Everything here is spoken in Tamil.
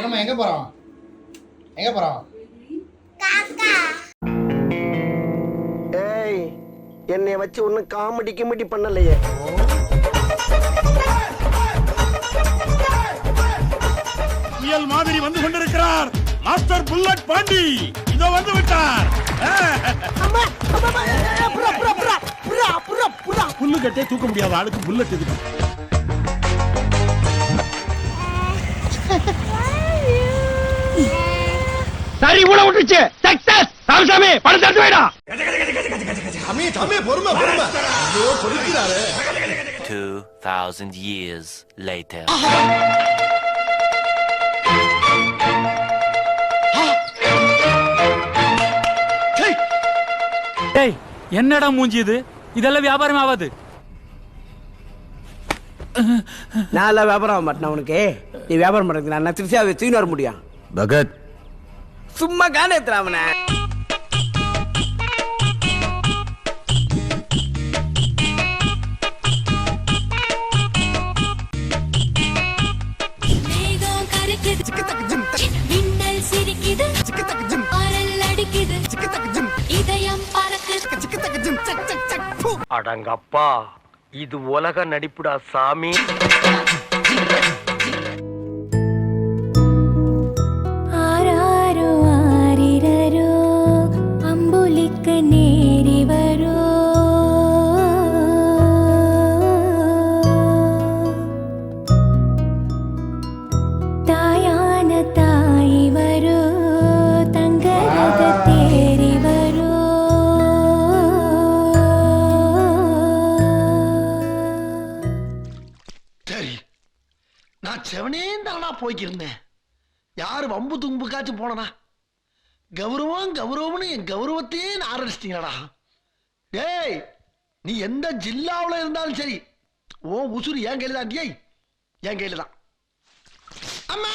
நம்ம எங்க போறோம்? எங்க போறோம்? காக்கா. ஏய், என்னை வச்சு ஒன்னும் காமெடி கிமெடி பண்ணலையே. புயல் மாதிரி வந்து கொண்டிருக்கிறார் மாஸ்டர் புல்லட் பாண்டி. இதோ வந்து விட்டார். புல்லு கட்டே தூக்க முடியாத ஆளுக்கு புல்லட் எதுக்கு? சரி ஊட விட்டுச்சு. சக்சஸ். சாமி பணத்தை எடுத்து வைடா. சாமி சாமி பொறுமை பொறுமை. ஐயோ கொதிக்கிறாரே. 2000 years later. டேய் என்னடா மூஞ்சி இது? இதெல்லாம் வியாபாரம் ஆகாது. நான் எல்லாம் வியாபாரம் ஆக மாட்டேன் உனக்கு. நீ வியாபாரம் பண்றது நான் திருச்சியாவை தூக்கி வர முடியும். பகத் சும்மா காண எத்துறாமன. அடங்கப்பா, இது உலக நடிப்புடா சாமி. ஆராரோ ஆரிரரோ அம்புலிக்க நேரி வரோ தாயான தாய் வரோ தங்கரத தேரி வரோ. சரி, நான் செவனேந்தானா போய்க்கிருந்தேன். யாரு வம்பு தும்புக்காச்சும் போனனா? கௌரவம் கௌரவம்னு என் கௌரவத்தையே ஆரம்பிச்சிட்டீங்களா? டேய், நீ எந்த ஜில்லாவில் இருந்தாலும் சரி, ஓ உசுறு என் கையில தான். என் கையில தான். அம்மா